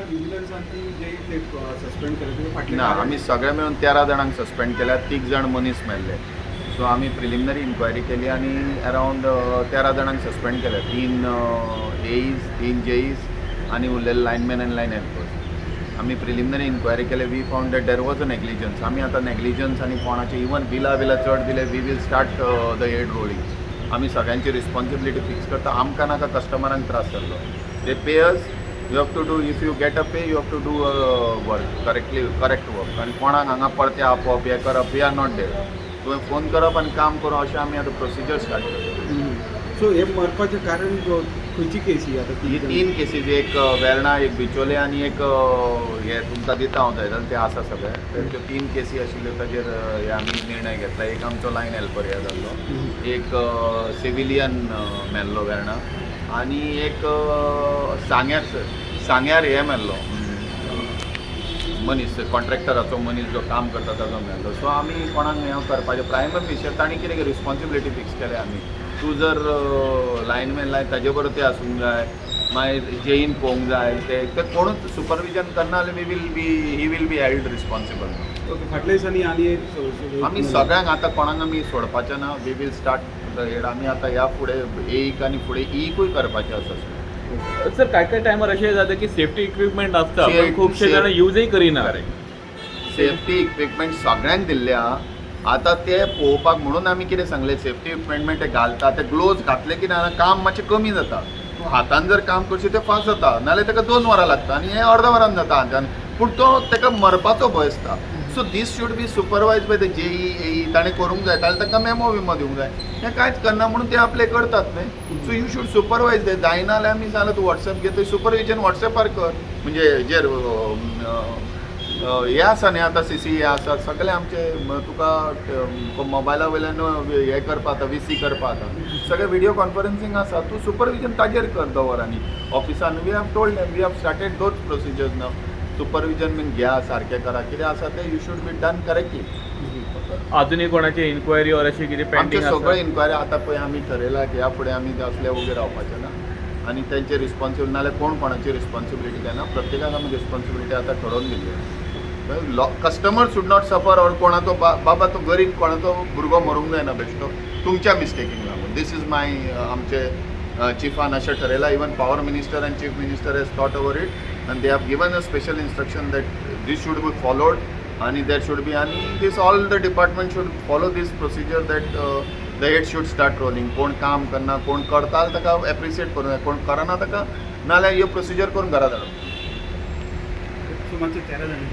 विजिलन्सांनी जे सस्पेंड केले ना आम्ही सगळे मिळून 13 जाणांक सस्पेंड केल्या, 3 जाण मनीस मेल्ले. सो आम्ही प्रिलिमिनरी इन्क्वायरी केली आणि अरावंड 13 जाणांक सस्पेंड केल्या. 3 एईज, 3 जेईज आणि उरलेले लायनमॅन आनी लायन हेल्पर्स. आम्ही प्रिलिमिनरी इन्क्वायरी केले. We found that there was a negligence. आम्ही आता नेग्लिजन्स आणि कोणाचे इवन बिला चड दिले, we will start the head rolling. आम्ही सगळ्यांची रिस्पॉन्सिबिलिटी फिक्स करता. आमकां नाका कस्टमरांक त्रास जाल्लो. The payers, you have to do, if you get a pay, you have to do work correct work. आनी कोणाक हांगा परते आपोवप हें करप, वी आर नॉट देर. तुवें फोन करप आनी काम करप अशें आमी आतां प्रोसिजर स्टार्ट करता. सो हे मरपाचें कारण खंयची केस ही आतां? ही 3 केसीज, एक वेर्णा, एक बिचोले आनी एक हे तुमकां दिता हांव जायदान ते आसा सगळे. त्यो 3 केसी आशिल्ल्यो ताजेर हे आमी निर्णय घेतला. एक आमचो लायन हेल्पर हे जाल्लो, एक सिविलियन मेल्लो वेर्णा आनी एक सांग्यार हे मेल्लो मनीस, कॉन्ट्रॅक्टराचो मनीस जो काम करता ताजो मेल्लो. सो आमी कोणाक हें करपाचें प्रायमरी फेशियल तांणी कितें रिस्पॉन्सिबिलिटी फिक्स केल्या आमी. तूं जर लायनमॅन लाय ताजे बरोबर ते आसूंक जाय, मागीर जेईन पळोवंक जाय, ते कोणूच सुपरविजन करना जाल्यार ही वील बी हेल्ड रिस्पॉन्सिबल. फाटल्या दिसांनी आनी आमी सगळ्यांक आतां कोणाक आमी सोडपाचें ना. We will start the head. आमी आतां ह्या फुडें एईक आनी फुडें ईकूय करपाचें आसा. सर काय टायमार अशें जाता की सेफ्टी इक्विपमेंट आसता पण खुबशे जाण यूजय करिना. सेफ्टी इक्विपमेंट सगळ्यांक दिल्ल्या. आतां ते पळोवपाक म्हणून आमी कितें सांगलें, सेफ्टी इक्विपमेंट ते घालता, ते ग्लोव्ज घातले की ना काम मातशें कमी जाता. हातान जर काम करचें तें फास्ट जाता, नाल्यार ताका 2 वरां लागता आनी हें अर्द वरान जाता हातान. पूण तो ताका मरपाचो भंय आसता. So this should be supervise by the JE AE. ताणें करूंक जाय, ताल्यार ताका मेमो दिवंक जाय. हें कांयच करना म्हणून ते आपले करतात न्हय. सो यू शूड सुपरवायज ते. जायना जाल्यार आमी सांगलें तूं वॉट्सॅप घे, सुपरविजन वॉट्सॅपार कर. म्हणजे जेर हे आसा न्ही आतां सीसी हे आसा सगळे आमचे तुका मोबायला वयल्यान हे करपा जाता, VC करपा जाता. सगळे व्हिडिओ कॉन्फरन्सींग आसा. तूं सुपरविजन ताजेर कर दवरांनी ऑफिसान. We have told them, we have started those procedures now. Supervision बीन घ्या, सारकें करा. कितें आसा ते you should be done correctly. अजूनही कोणाची इन्क्वायरी और अशी कितें पेंडिंग आमचे सगळे इन्क्वायरी आतां पळय आमी ठरयला की ह्या फुडें आमी असले वगैरे रावपाचें ना. आनी तेंचे रिस्पॉन्सिबल नाल्यार कोण कोणाची रिस्पॉन्सिबिलिटी घेना. प्रत्येकाक आमी रिस्पॉन्सिबिलिटी आतां ठरोवन दिली. Customer should not suffer. और कोणाचो बाबा तो गरीब कोणाचो भुरगो मरूंक जायना बेश्टो तुमच्या मिस्टेकीन लागून. दीस इज माय आमचे चिफान अशें ठरयला. Even power minister and chief minister has thought over it and they have given a special instruction that this should be followed आणि देर शूड बी आणि this all the department should follow this procedure that the head should start rolling. कोण काम करना, कोण करता ताका appreciate करूं जाय, कोण करना ताका नाल्यार ह्यो प्रोसिजर करून घरा धाडप. सो मातशें 13 जाण